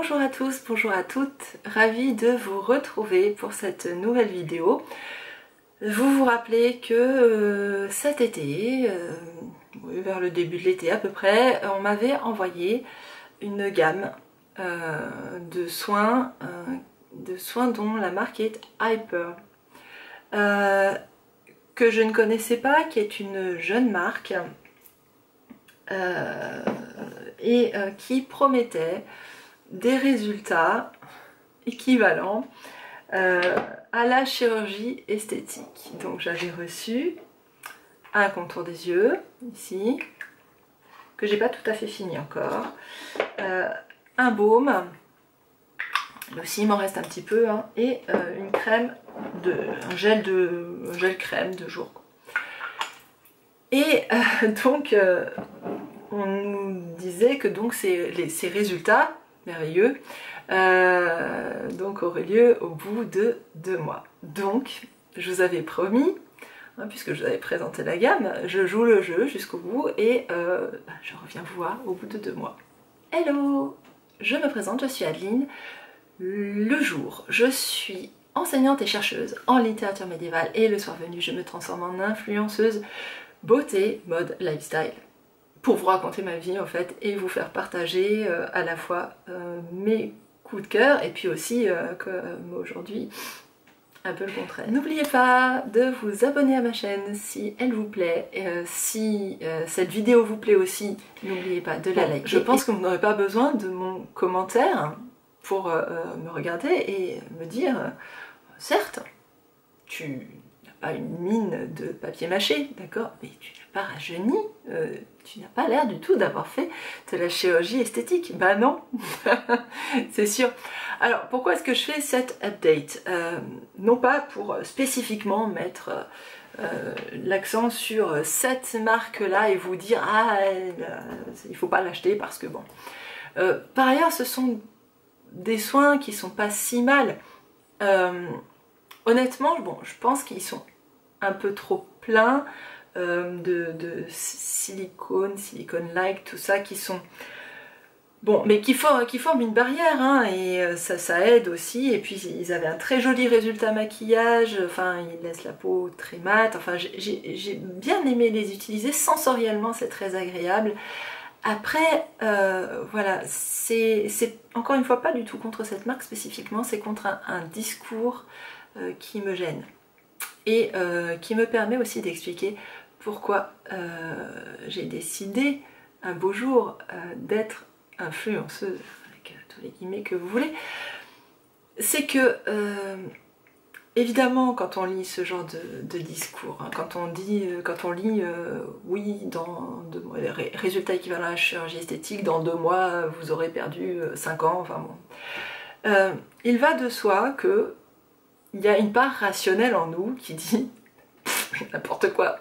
Bonjour à tous, bonjour à toutes, ravie de vous retrouver pour cette nouvelle vidéo. Vous vous rappelez que cet été, vers le début de l'été à peu près, on m'avait envoyé une gamme de soins dont la marque est Hyper, que je ne connaissais pas, qui est une jeune marque et qui promettait des résultats équivalents à la chirurgie esthétique. Donc j'avais reçu un contour des yeux, ici, que j'ai pas tout à fait fini encore, un baume, là aussi il m'en reste un petit peu, hein, et une crème, un gel crème de jour. Et donc on nous disait que donc ces résultats merveilleux donc auraient lieu au bout de 2 mois. Donc je vous avais promis, hein, puisque je vous avais présenté la gamme, je joue le jeu jusqu'au bout et je reviens vous voir au bout de 2 mois. Hello, je me présente, je suis Adeline. Le jour, je suis enseignante et chercheuse en littérature médiévale et le soir venu, je me transforme en influenceuse beauté, mode, lifestyle, pour vous raconter ma vie en fait et vous faire partager à la fois mes coups de cœur et puis aussi comme aujourd'hui un peu le contraire. N'oubliez pas de vous abonner à ma chaîne si elle vous plaît, si cette vidéo vous plaît aussi, n'oubliez pas de la liker. Je pense que vous n'aurez pas besoin de mon commentaire pour me regarder et me dire certes, tu n'as pas une mine de papier mâché, d'accord, mais tu n'as pas rajeuni, tu n'as pas l'air du tout d'avoir fait de la chirurgie esthétique. Bah non, c'est sûr. Alors pourquoi est-ce que je fais cette update? Non pas pour spécifiquement mettre l'accent sur cette marque-là et vous dire ah il faut pas l'acheter parce que bon. Par ailleurs, ce sont des soins qui sont pas si mal. Honnêtement, bon, je pense qu'ils sont un peu trop pleins de silicone-like, tout ça, qui sont bon, mais qui forment une barrière, hein, et ça aide aussi. Et puis ils avaient un très joli résultat maquillage, enfin ils laissent la peau très mate, enfin j'ai bien aimé les utiliser, sensoriellement c'est très agréable. Après, voilà, c'est encore une fois pas du tout contre cette marque spécifiquement, c'est contre un discours qui me gêne et qui me permet aussi d'expliquer pourquoi j'ai décidé un beau jour d'être influenceuse, avec tous les guillemets que vous voulez. C'est que évidemment, quand on lit ce genre de discours, hein, quand on lit oui, dans 2 mois, résultat équivalent à la chirurgie esthétique, dans 2 mois vous aurez perdu 5 ans, enfin bon. Il va de soi que il y a une part rationnelle en nous qui dit n'importe quoi.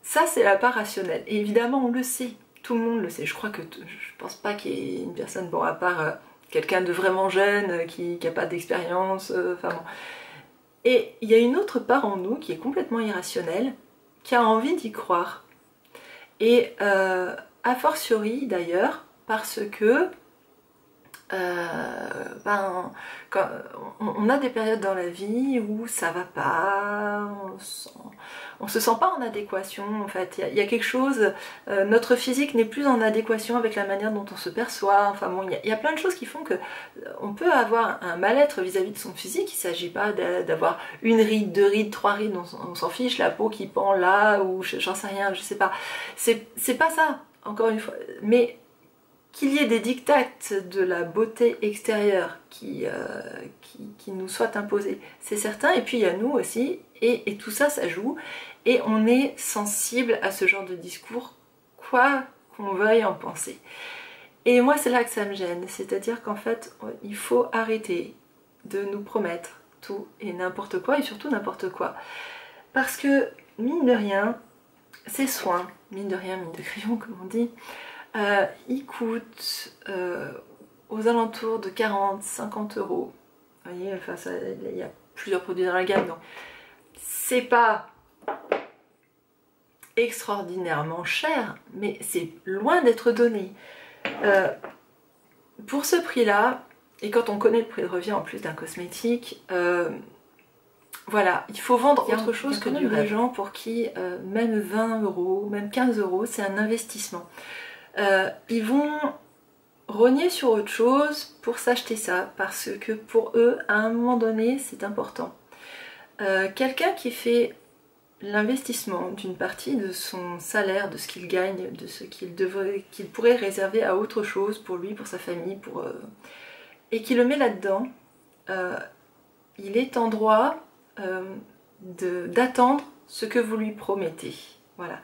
Ça c'est la part rationnelle. Et évidemment on le sait, tout le monde le sait. Je crois que je pense pas qu'il y ait une personne, bon à part quelqu'un de vraiment jeune qui n'a pas d'expérience, enfin bon. Et il y a une autre part en nous qui est complètement irrationnelle, qui a envie d'y croire. Et a fortiori d'ailleurs, parce que quand on a des périodes dans la vie où ça va pas, on se sent pas en adéquation en fait. Il y a quelque chose, notre physique n'est plus en adéquation avec la manière dont on se perçoit. Enfin bon, il y a plein de choses qui font que on peut avoir un mal-être vis-à-vis de son physique. Il s'agit pas d'avoir 1 ride, 2 rides, 3 rides, on s'en fiche, la peau qui pend là ou j'en sais rien, je sais pas. C'est pas ça, encore une fois. Mais qu'il y ait des dictates de la beauté extérieure qui nous soient imposés, c'est certain, et puis il y a nous aussi, et tout ça, ça joue, et on est sensible à ce genre de discours, quoi qu'on veuille en penser. Et moi, c'est là que ça me gêne, c'est-à-dire qu'en fait, il faut arrêter de nous promettre tout et n'importe quoi, et surtout n'importe quoi. Parce que, mine de rien, ces soins, mine de rien, mine de crayon, comme on dit, il coûte aux alentours de 40-50 €. Vous voyez, enfin, il y a plusieurs produits dans la gamme, donc c'est pas extraordinairement cher, mais c'est loin d'être donné. pour ce prix-là, et quand on connaît le prix de revient en plus d'un cosmétique, voilà, il faut vendre autre chose que du rêve. Des gens pour qui même 20 €, même 15 €, c'est un investissement. Ils vont rogner sur autre chose pour s'acheter ça, parce que pour eux, à un moment donné, c'est important. Quelqu'un qui fait l'investissement d'une partie de son salaire, de ce qu'il gagne, de ce qu'il pourrait réserver à autre chose pour lui, pour sa famille, et qui le met là-dedans, il est en droit d'attendre ce que vous lui promettez. Voilà.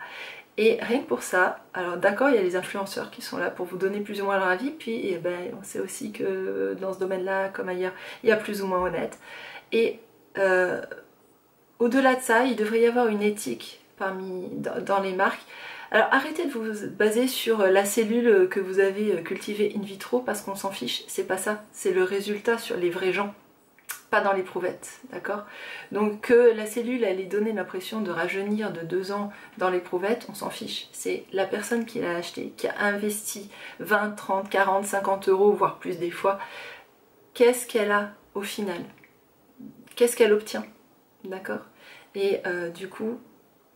Et rien que pour ça, alors d'accord, il y a les influenceurs qui sont là pour vous donner plus ou moins leur avis, puis on sait aussi que dans ce domaine-là, comme ailleurs, il y a plus ou moins honnête. Et au-delà de ça, il devrait y avoir une éthique dans les marques. Alors arrêtez de vous baser sur la cellule que vous avez cultivée in vitro parce qu'on s'en fiche, c'est pas ça, c'est le résultat sur les vrais gens, pas dans l'éprouvettes, d'accord? Donc que la cellule elle ait donné l'impression de rajeunir de 2 ans dans l'éprouvettes, on s'en fiche, c'est la personne qui l'a acheté, qui a investi 20, 30, 40, 50 €, voire plus des fois, qu'est-ce qu'elle a au final? Qu'est-ce qu'elle obtient? D'accord? Et du coup,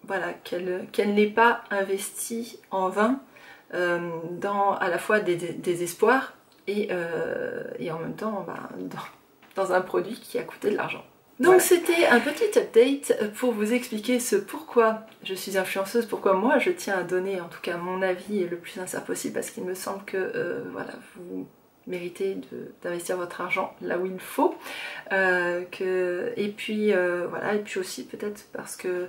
voilà, qu'elle n'ait pas investi en vain dans à la fois des espoirs et en même temps dans un produit qui a coûté de l'argent. Donc voilà. C'était un petit update pour vous expliquer pourquoi je suis influenceuse, pourquoi moi je tiens à donner en tout cas mon avis le plus sincère possible, parce qu'il me semble que voilà, vous méritez d'investir votre argent là où il faut. Et puis voilà, et puis aussi peut-être parce que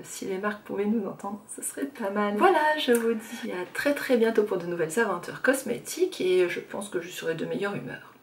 si les marques pouvaient nous entendre, ce serait pas mal. Voilà, je vous dis à très bientôt pour de nouvelles aventures cosmétiques et je pense que je serai de meilleure humeur.